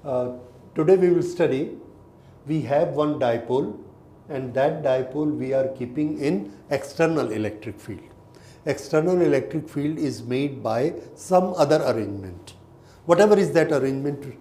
Uh, Today we will study, we have one dipole and that dipole we are keeping in external electric field. External electric field is made by some other arrangement. Whatever is that arrangement,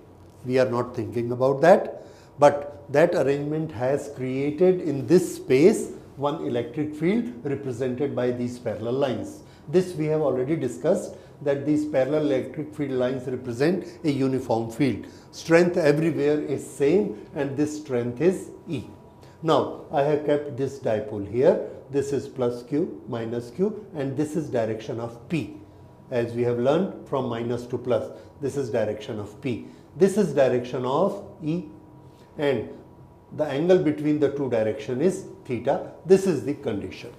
we are not thinking about that, but that arrangement has created in this space one electric field represented by these parallel lines. This we have already discussed, that these parallel electric field lines represent a uniform field. Strength everywhere is same and this strength is E. Now I have kept this dipole here. This is plus Q, minus Q, and this is direction of P. As we have learned from minus to plus, this is direction of P. This is direction of E, and the angle between the two direction is theta. This is the condition.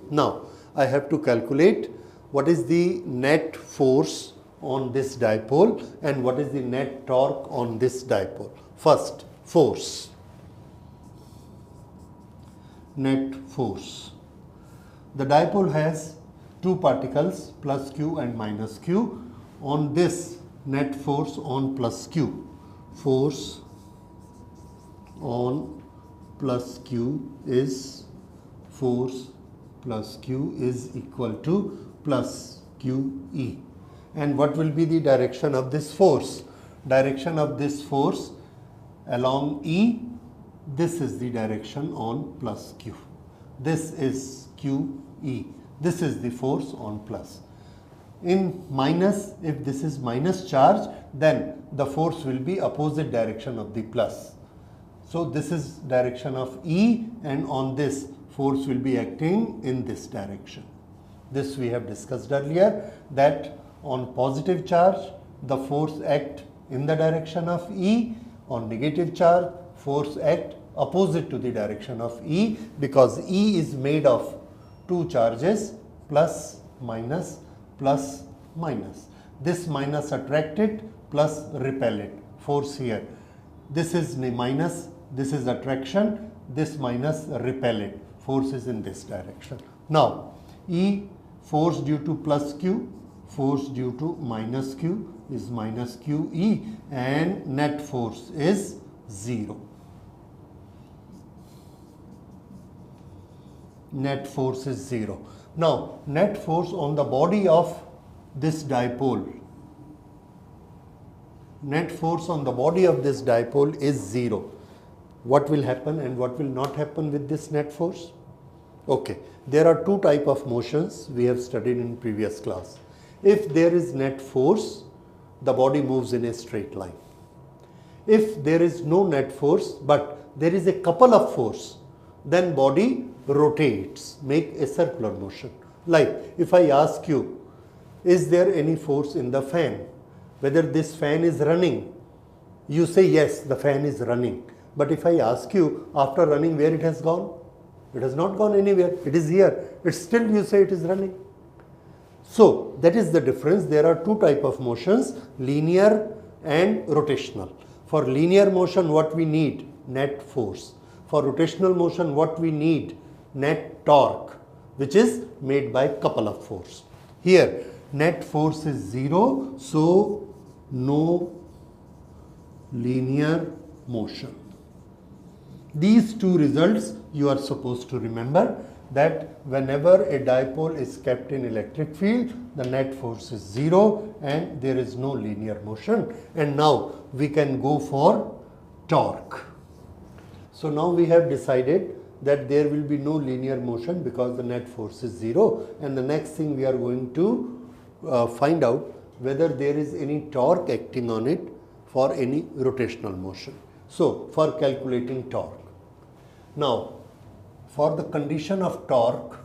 Now I have to calculate what is the net force on this dipole and what is the net torque on this dipole. First, force. Net force. The dipole has two particles, plus Q and minus Q. On this, net force on plus Q. Force on plus Q is force plus Q is equal to plus QE. And what will be the direction of this force? Direction of this force along E, this is the direction on plus Q. This is QE. This is the force on plus. In minus, if this is minus charge, then the force will be opposite direction of the plus. So this is direction of E, and on this force will be acting in this direction. This we have discussed earlier, that on positive charge the force act in the direction of E, on negative charge force act opposite to the direction of E, because E is made of two charges, plus minus plus minus. This minus attracted, plus repelled, force here. This is minus, this is attraction, this minus repelled, force is in this direction. Now E, force due to plus Q, force due to minus Q is minus QE, and net force is 0. Net force is 0. Now net force on the body of this dipole, net force on the body of this dipole is 0. What will happen and what will not happen with this net force? Okay, there are two types of motions we have studied in previous class. If there is net force, the body moves in a straight line. If there is no net force but there is a couple of force, then body rotates, make a circular motion. Like if I ask you, is there any force in the fan? Whether this fan is running, you say yes, the fan is running. But if I ask you, after running, where it has gone? It has not gone anywhere. It is here. It's still, you say it is running. So that is the difference. There are two types of motions, linear and rotational. For linear motion, what we need? Net force. For rotational motion, what we need? Net torque, which is made by couple of force. Here, net force is 0, so no linear motion. These two results you are supposed to remember, that whenever a dipole is kept in electric field, the net force is 0 and there is no linear motion. And now we can go for torque. So now we have decided that there will be no linear motion because the net force is 0, and the next thing we are going to find out whether there is any torque acting on it for any rotational motion. So for calculating torque. Now for the condition of torque,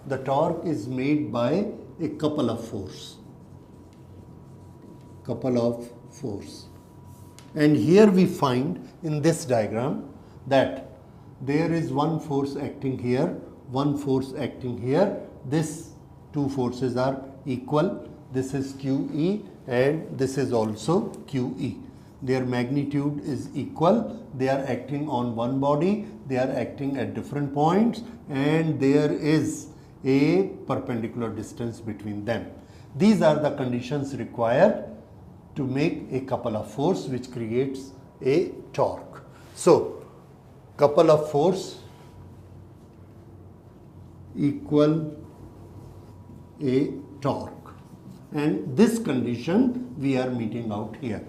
the torque is made by a couple of force. And here we find in this diagram that there is one force acting here, one force acting here. These two forces are equal. This is QE and this is also QE. Their magnitude is equal. They are acting on one body. They are acting at different points, and there is a perpendicular distance between them. These are the conditions required to make a couple of force which creates a torque. So, couple of force equal a torque, and this condition we are meeting out here.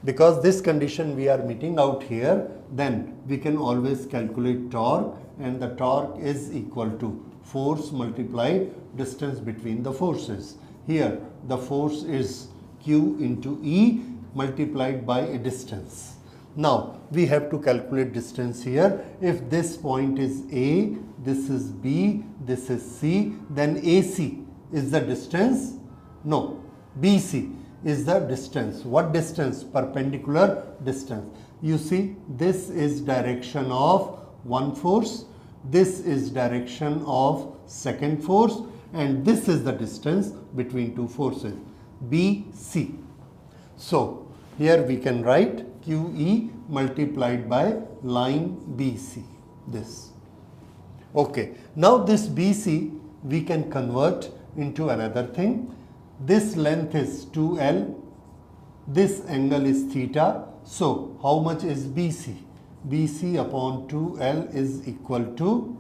Because this condition we are meeting out here, then we can always calculate torque, and the torque is equal to force multiplied distance between the forces. Here the force is Q into E multiplied by a distance. Now we have to calculate distance here. If this point is A, this is B, this is C, then AC is the distance? No, BC is the distance. What distance? Perpendicular distance. You see, this is direction of one force, this is direction of second force, and this is the distance between two forces, BC. So here we can write QE multiplied by line BC, this. Okay, now this BC we can convert into another thing. This length is 2L, this angle is theta. So how much is BC? BC upon 2L is equal to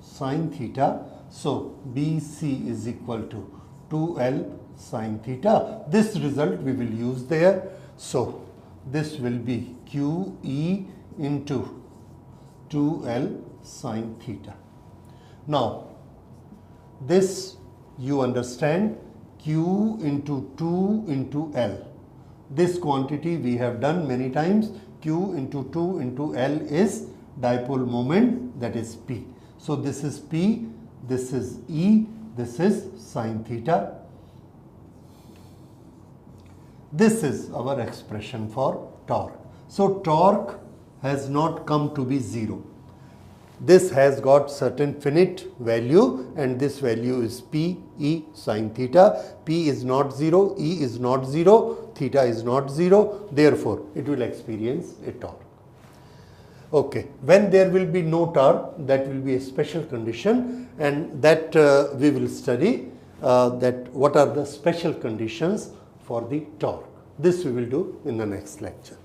sine theta. So BC is equal to 2L sine theta. This result we will use there. So this will be QE into 2L sine theta. Now this you understand, Q into 2 into L. This quantity we have done many times. Q into 2 into L is dipole moment, that is P. So this is P, this is E, this is sine theta. This is our expression for torque. So torque has not come to be 0. This has got certain finite value, and this value is P, E sine theta. P is not 0, E is not 0, theta is not 0. Therefore, it will experience a torque. Okay, when there will be no torque, that will be a special condition, and that we will study that what are the special conditions for the torque. This we will do in the next lecture.